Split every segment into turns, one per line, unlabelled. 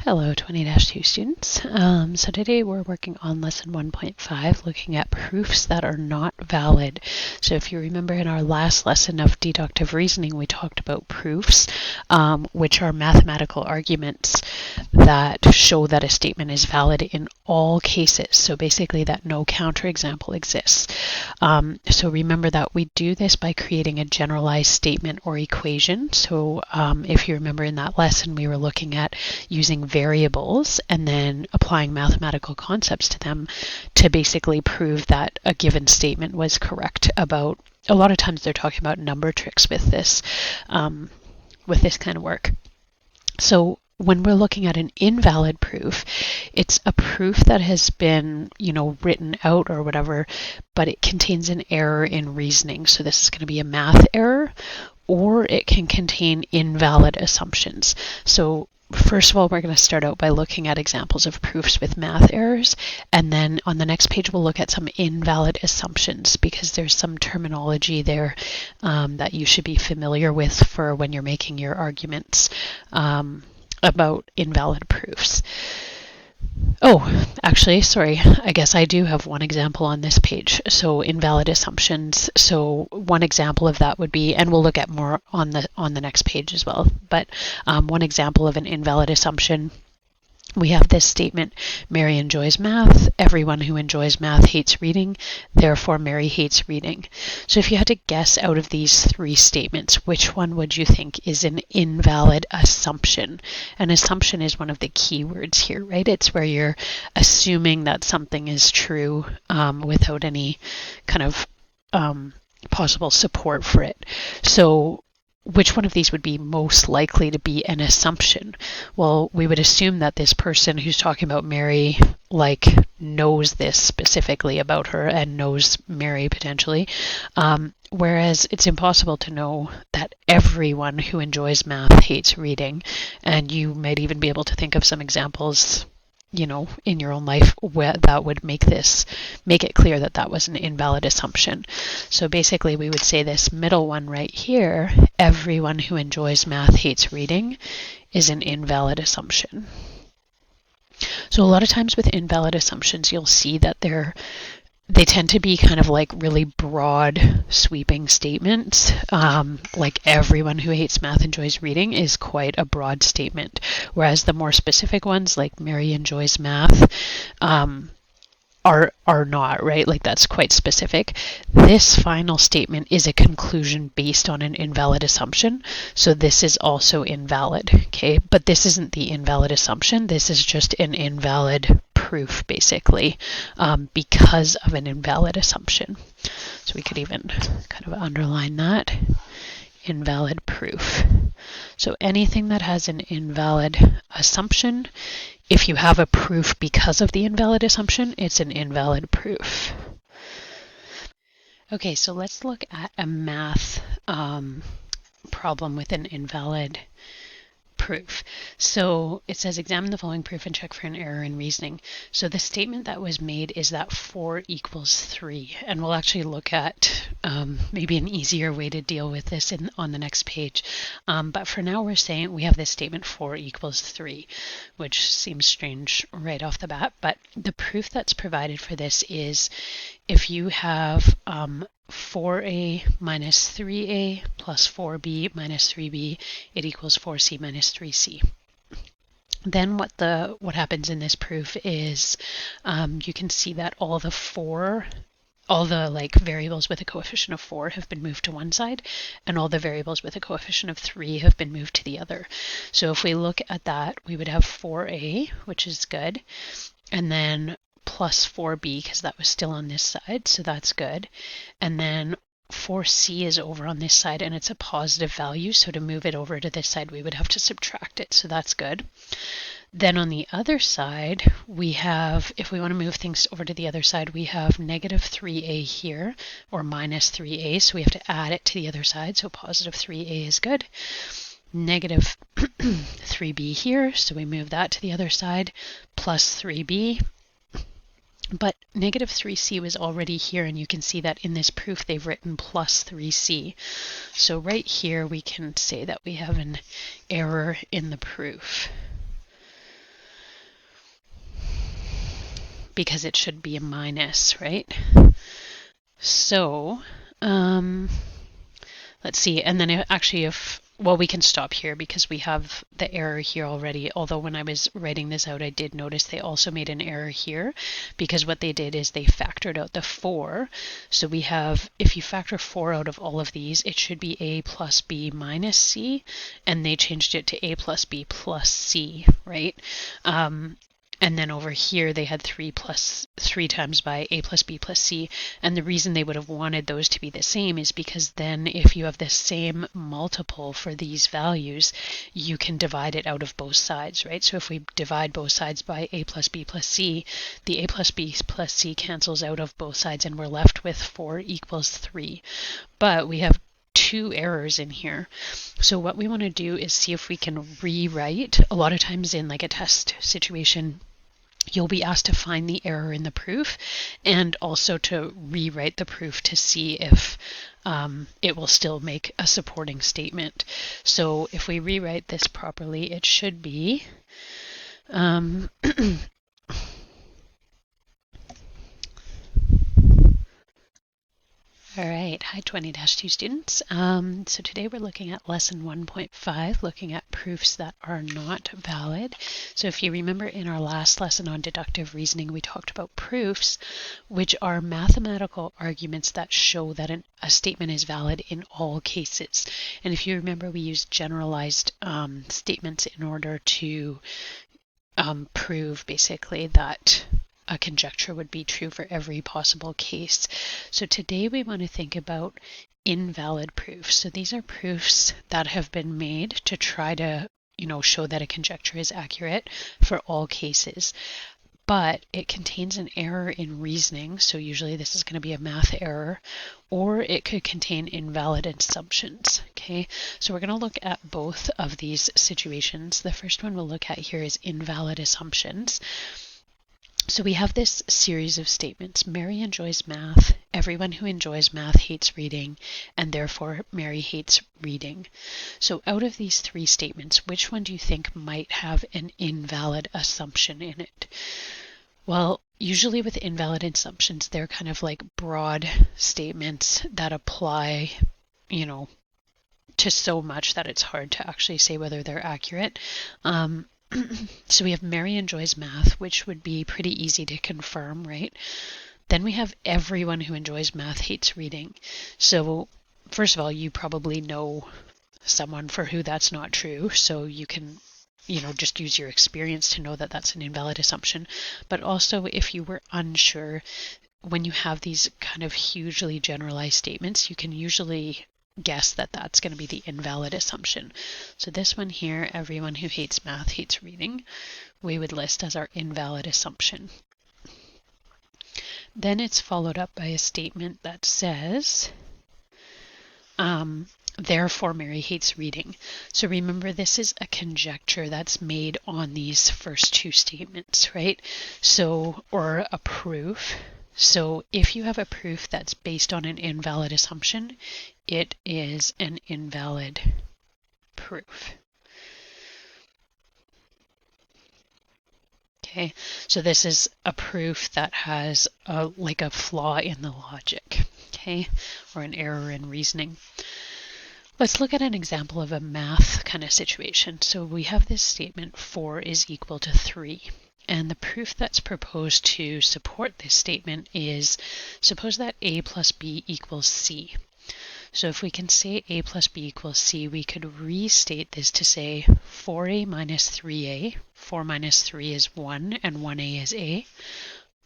Hello 20-2 students. So today we're working on lesson 1.5, looking at proofs that are not valid. So if you remember in our last lesson of deductive reasoning, we talked about proofs, which are mathematical arguments that show that a statement is valid in all cases. So basically that no counterexample exists. So remember that we do this by creating a generalized statement or equation. So if you remember in that lesson, we were looking at using variables and then applying mathematical concepts to them to basically prove that a given statement was correct about, a lot of times they're talking about number tricks with this kind of work. So when we're looking at an invalid proof, it's a proof that has been, written out or whatever, but it contains an error in reasoning. So this is going to be a math error, or it can contain invalid assumptions. So first of all, we're going to start out by looking at examples of proofs with math errors, and then on the next page we'll look at some invalid assumptions because there's some terminology there that you should be familiar with for when you're making your arguments about invalid proofs. Oh, actually, sorry, I guess I do have one example on this page. So invalid assumptions. So one example of that would be, and we'll look at more on the next page as well, but one example of an invalid assumption, we have this statement: Mary enjoys math. Everyone who enjoys math hates reading. Therefore, Mary hates reading. So if you had to guess out of these three statements, which one would you think is an invalid assumption? An assumption is one of the key words here, right? It's where you're assuming that something is true without any kind of possible support for it. So which one of these would be most likely to be an assumption? Well, we would assume that this person who's talking about Mary knows this specifically about her and knows Mary potentially, whereas it's impossible to know that everyone who enjoys math hates reading. And you might even be able to think of some examples in your own life where that would make it clear that that was an invalid assumption. So basically we would say this middle one right here, everyone who enjoys math hates reading, is an invalid assumption. So a lot of times with invalid assumptions, you'll see that they tend to be kind of like really broad, sweeping statements. Like everyone who hates math enjoys reading is quite a broad statement, whereas the more specific ones, like Mary enjoys math, are not, right? Like that's quite specific. This final statement is a conclusion based on an invalid assumption, so this is also invalid, okay? But this isn't the invalid assumption, this is just an invalid proof, basically, because of an invalid assumption. So we could even kind of underline that. Invalid proof. So anything that has an invalid assumption, if you have a proof because of the invalid assumption, it's an invalid proof. Okay, so let's look at a math problem with an invalid proof. So it says examine the following proof and check for an error in reasoning. So the statement that was made is that 4 equals 3, and we'll actually look at maybe an easier way to deal with this on the next page. But for now we're saying we have this statement 4 equals 3, which seems strange right off the bat, but the proof that's provided for this is if you have 4a minus 3a plus 4b minus 3b, it equals 4c minus 3c. Then what happens in this proof is you can see that all the variables with a coefficient of 4 have been moved to one side, and all the variables with a coefficient of 3 have been moved to the other. So if we look at that, we would have 4a, which is good, and then plus 4b because that was still on this side, so that's good. And then 4c is over on this side and it's a positive value, so to move it over to this side we would have to subtract it, so that's good. Then on the other side we have, if we want to move things over to the other side, we have negative 3a here, or minus 3a, so we have to add it to the other side, so positive 3a is good. Negative 3b here, so we move that to the other side, plus 3b. But negative 3c was already here, and you can see that in this proof they've written plus 3c. So right here we can say that we have an error in the proof. because it should be a minus, right? So let's see, and then well, we can stop here because we have the error here already, although when I was writing this out I did notice they also made an error here because what they did is they factored out the 4. So we have, if you factor 4 out of all of these, it should be a plus b minus c, and they changed it to a plus b plus c, right? And then over here they had 3 times by a plus b plus c. And the reason they would have wanted those to be the same is because then if you have the same multiple for these values, you can divide it out of both sides, right? So if we divide both sides by a plus b plus c, the a plus b plus c cancels out of both sides and we're left with 4 equals 3. But we have 2 errors in here. So what we want to do is see if we can rewrite. A lot of times in like a test situation, you'll be asked to find the error in the proof and also to rewrite the proof to see if it will still make a supporting statement. So if we rewrite this properly, it should be All right, hi 20-2 students. So today we're looking at lesson 1.5, looking at proofs that are not valid. So if you remember in our last lesson on deductive reasoning, we talked about proofs, which are mathematical arguments that show that a statement is valid in all cases. And if you remember, we used generalized statements in order to prove basically that a conjecture would be true for every possible case. So today we want to think about invalid proofs. So these are proofs that have been made to try to, show that a conjecture is accurate for all cases. But it contains an error in reasoning, so usually this is going to be a math error, or it could contain invalid assumptions. Okay, so we're going to look at both of these situations. The first one we'll look at here is invalid assumptions. So we have this series of statements. Mary enjoys math. Everyone who enjoys math hates reading, and therefore Mary hates reading. So out of these 3 statements, which one do you think might have an invalid assumption in it? Well, usually with invalid assumptions, they're kind of like broad statements that apply, to so much that it's hard to actually say whether they're accurate. So we have Mary enjoys math, which would be pretty easy to confirm, right? Then we have everyone who enjoys math hates reading. So first of all, you probably know someone for who that's not true. So you can, just use your experience to know that that's an invalid assumption. But also if you were unsure, when you have these kind of hugely generalized statements, you can usually guess that that's going to be the invalid assumption. So this one here, everyone who hates math hates reading, we would list as our invalid assumption. Then it's followed up by a statement that says, therefore Mary hates reading. So remember, this is a conjecture that's made on these first 2 statements, right? So, or a proof. So if you have a proof that's based on an invalid assumption, it is an invalid proof. Okay, so this is a proof that has like a flaw in the logic, okay, or an error in reasoning. Let's look at an example of a math kind of situation. So we have this statement 4 is equal to 3. And the proof that's proposed to support this statement is, suppose that a plus b equals c. So if we can say a plus b equals c, we could restate this to say 4a minus 3a, 4 minus 3 is 1, and 1a is a,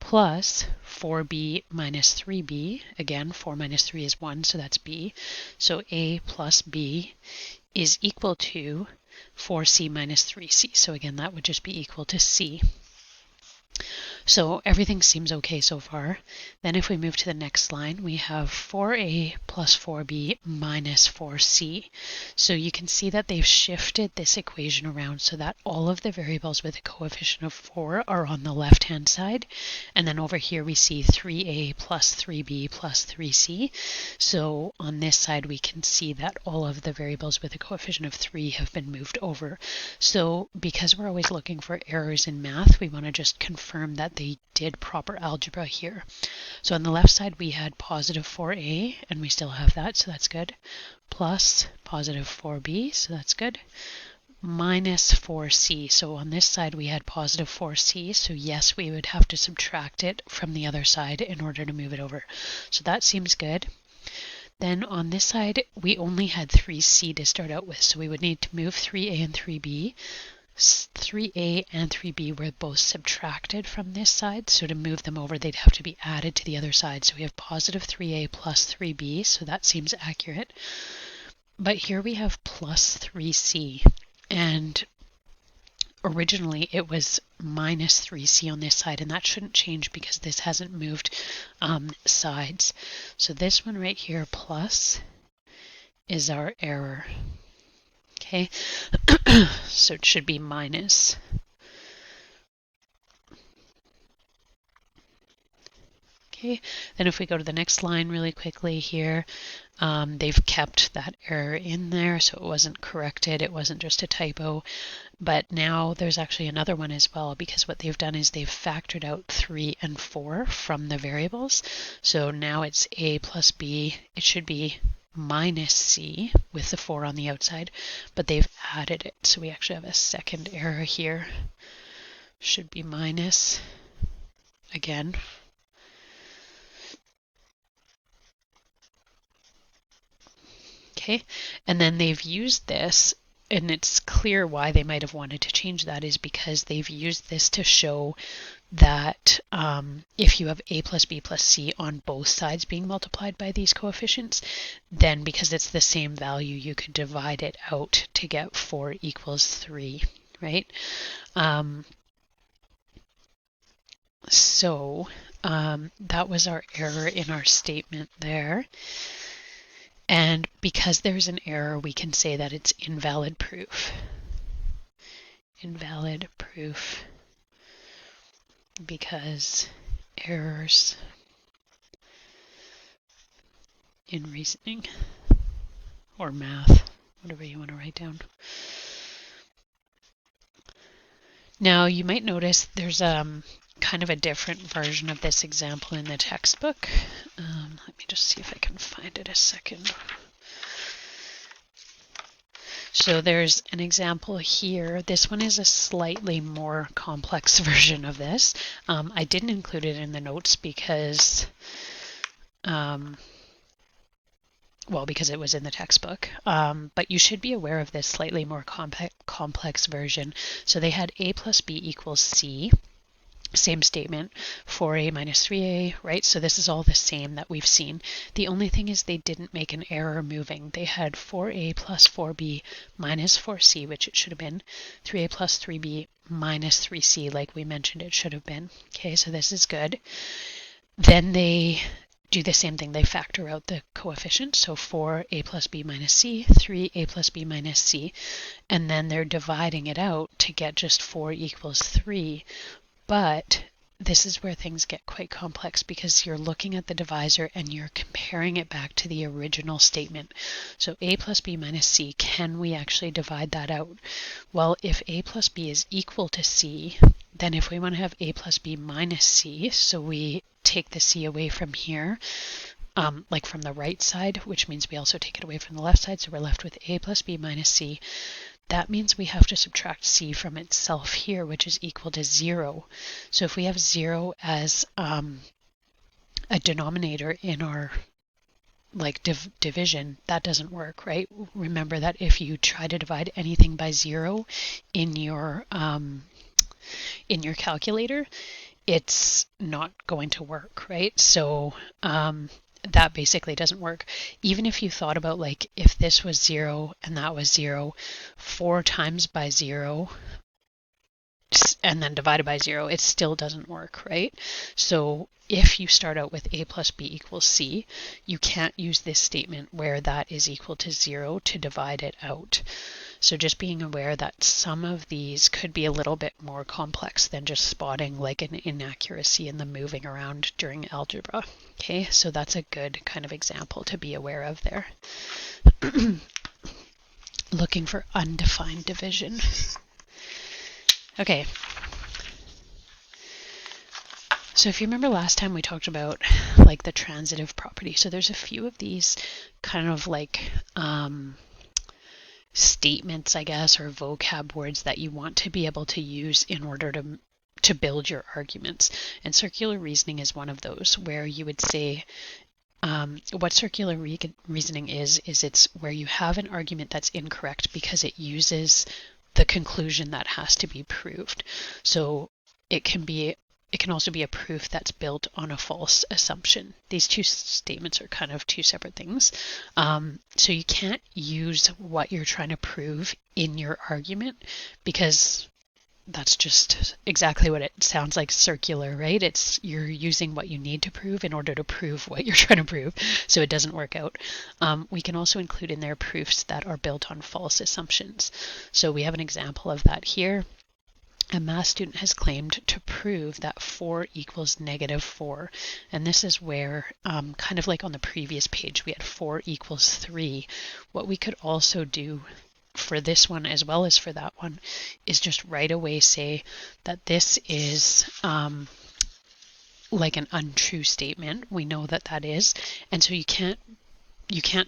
plus 4b minus 3b, again 4 minus 3 is 1, so that's b, so a plus b is equal to 4c minus 3c, so again that would just be equal to c. So everything seems okay so far. Then if we move to the next line, we have 4a plus 4b minus 4c. So you can see that they've shifted this equation around so that all of the variables with a coefficient of 4 are on the left-hand side. And then over here we see 3a plus 3b plus 3c. So on this side we can see that all of the variables with a coefficient of 3 have been moved over. So because we're always looking for errors in math, we want to just confirm confirm that they did proper algebra here. So on the left side we had positive 4a, and we still have that, so that's good, plus positive 4b, so that's good, minus 4c. So on this side we had positive 4c, so yes, we would have to subtract it from the other side in order to move it over. So that seems good. Then on this side we only had 3c to start out with, so we would need to move 3a and 3b. 3a and 3b were both subtracted from this side, so to move them over they'd have to be added to the other side. So we have positive 3a plus 3b, so that seems accurate. But here we have plus 3c, and originally it was minus 3c on this side, and that shouldn't change because this hasn't moved sides. So this one right here, plus, is our error. Okay, so it should be minus. Okay, then if we go to the next line really quickly here, they've kept that error in there, so it wasn't corrected, it wasn't just a typo. But now there's actually another one as well, because what they've done is they've factored out 3 and 4 from the variables. So now it's a plus b, it should be minus c with the 4 on the outside, but they've added it. So we actually have a second error here. Should be minus again. Okay, and then they've used this, and it's clear why they might have wanted to change that is because they've used this to show that if you have a plus b plus c on both sides being multiplied by these coefficients, then because it's the same value, you could divide it out to get 4 equals 3, right? So that was our error in our statement there. And because there's an error, we can say that it's invalid proof. Invalid proof because errors in reasoning or math, whatever you want to write down. Now you might notice there's kind of a different version of this example in the textbook. Let me just see if I can find it a second. So there's an example here. This one is a slightly more complex version of this. I didn't include it in the notes because, well, because it was in the textbook. But you should be aware of this slightly more complex version. So they had a plus b equals c. Same statement, 4a minus 3a, right? So this is all the same that we've seen. The only thing is they didn't make an error moving. They had 4a plus 4b minus 4c, which it should have been, 3a plus 3b minus 3c, like we mentioned it should have been. Okay, so this is good. Then they do the same thing. They factor out the coefficients, so 4a plus b minus c, 3a plus b minus c, and then they're dividing it out to get just 4 equals 3. But this is where things get quite complex because you're looking at the divisor and you're comparing it back to the original statement. So a plus b minus c, can we actually divide that out? Well, if a plus b is equal to c, then if we want to have a plus b minus c, so we take the c away from here, like from the right side, which means we also take it away from the left side, so we're left with a plus b minus c. That means we have to subtract c from itself here, which is equal to 0. So if we have 0 as a denominator in our division, that doesn't work, right? Remember that if you try to divide anything by 0 in your calculator, it's not going to work, right? So that basically doesn't work. Even if you thought about like if this was 0 and that was 0, 4 times by 0 and then divided by 0, it still doesn't work, right? So if you start out with a plus b equals c, you can't use this statement where that is equal to 0 to divide it out. So just being aware that some of these could be a little bit more complex than just spotting like an inaccuracy in the moving around during algebra. Okay, so that's a good kind of example to be aware of there. Looking for undefined division. Okay. So if you remember last time we talked about like the transitive property. So there's a few of these kind of like statements, I guess, or vocab words that you want to be able to use in order to build your arguments. And circular reasoning is one of those, where you would say, what circular reasoning is it's where you have an argument that's incorrect because it uses the conclusion that has to be proved. So it can also be a proof that's built on a false assumption. These two statements are kind of two separate things. So you can't use what you're trying to prove in your argument, because that's just exactly what it sounds like, circular, right? It's you're using what you need to prove in order to prove what you're trying to prove, so it doesn't work out. We can also include in there proofs that are built on false assumptions. So we have an example of that here. A math student has claimed to prove that 4 equals -4. And this is where, kind of like on the previous page, we had 4 equals 3. What we could also do for this one as well as for that one is just right away say that this is like an untrue statement. We know that that is. And so you can't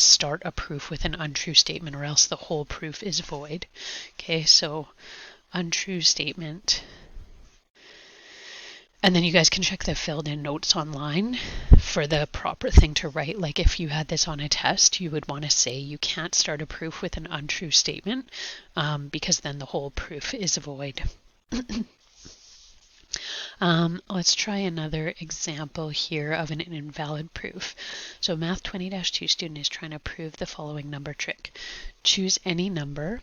start a proof with an untrue statement, or else the whole proof is void. Okay, so untrue statement. And then you guys can check the filled in notes online for the proper thing to write. Like if you had this on a test, you would want to say you can't start a proof with an untrue statement, because then the whole proof is void. Let's try another example here of an invalid proof. So Math 20-2 student is trying to prove the following number trick. Choose any number,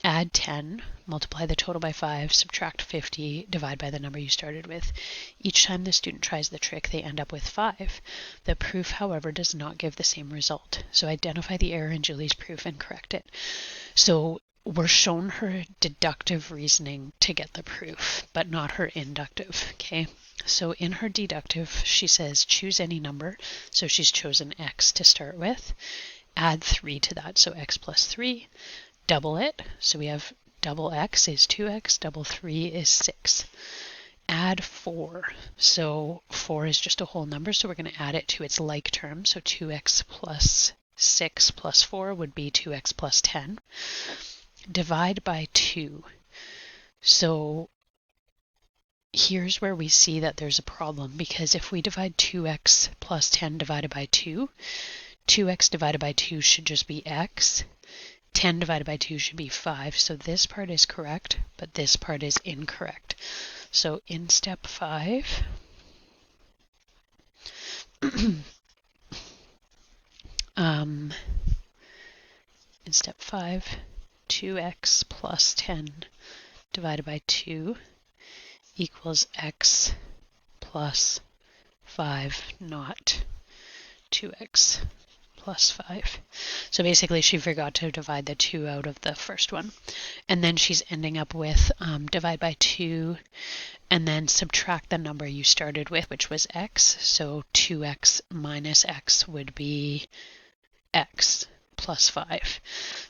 add 10, multiply the total by 5, subtract 50, divide by the number you started with. Each time the student tries the trick, they end up with 5. The proof, however, does not give the same result. So identify the error in Julie's proof and correct it. So we're shown her deductive reasoning to get the proof, but not her inductive, okay? So in her deductive, she says choose any number. So she's chosen x to start with. Add 3 to that, so x plus 3. Double it, so we have double x is 2x, double 3 is 6. Add 4, so 4 is just a whole number, so we're going to add it to its like term, so 2x plus 6 plus 4 would be 2x plus 10. Divide by 2. So here's where we see that there's a problem, because if we divide 2x plus 10 divided by 2, 2x divided by 2 should just be x. 10 divided by 2 should be 5. So this part is correct, but this part is incorrect. So in step 5, in step 5, 2x plus 10 divided by 2 equals x plus 5, not 2x plus 5. So basically she forgot to divide the 2 out of the first one. And then she's ending up with divide by 2 and then subtract the number you started with, which was x. So 2x minus x would be x plus 5.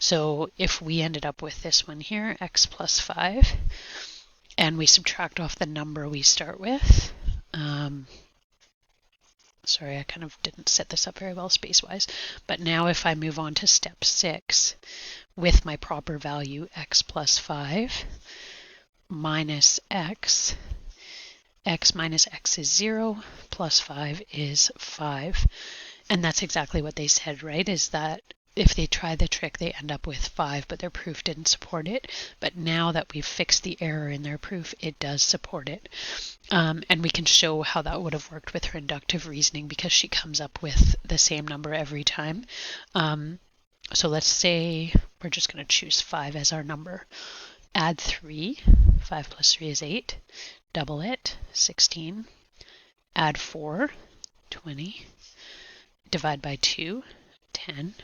So if we ended up with this one here, x plus 5, and we subtract off the number we start with, sorry, I kind of didn't set this up very well space-wise, but now if I move on to step 6 with my proper value, x plus 5 minus x, x minus x is 0, plus 5 is 5. And that's exactly what they said, right? Is that if they try the trick, they end up with 5, but their proof didn't support it. But now that we've fixed the error in their proof, it does support it. And we can show how that would have worked with her inductive reasoning, because she comes up with the same number every time. So let's say we're just going to choose 5 as our number. Add 3. 5 plus 3 is 8. Double it, 16. Add 4, 20. Divide by 2, 10.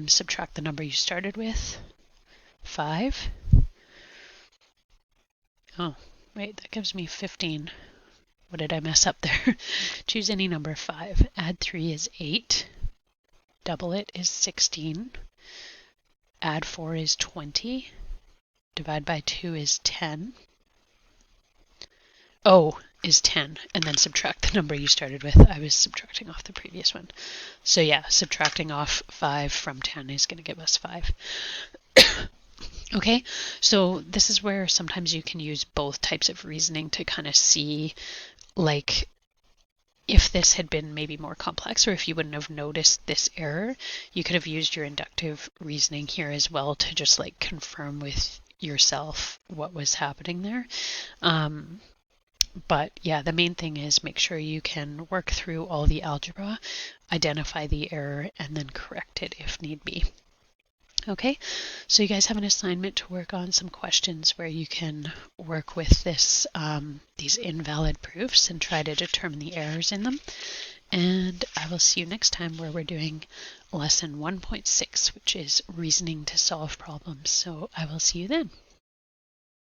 Subtract the number you started with, 5. Oh, wait, that gives me 15. What did I mess up there? Choose any number, 5. Add 3 is 8. Double it is 16. Add 4 is 20. Divide by 2 is 10. O is 10, and then subtract the number you started with. I was subtracting off the previous one. So yeah, subtracting off 5 from 10 is going to give us 5. Okay, so this is where sometimes you can use both types of reasoning to kind of see, like, if this had been maybe more complex, or if you wouldn't have noticed this error, you could have used your inductive reasoning here as well to just like confirm with yourself what was happening there. But yeah, the main thing is make sure you can work through all the algebra, identify the error, and then correct it if need be. Okay, so you guys have an assignment to work on some questions where you can work with this these invalid proofs and try to determine the errors in them. And I will see you next time where we're doing lesson 1.6, which is reasoning to solve problems. So I will see you then.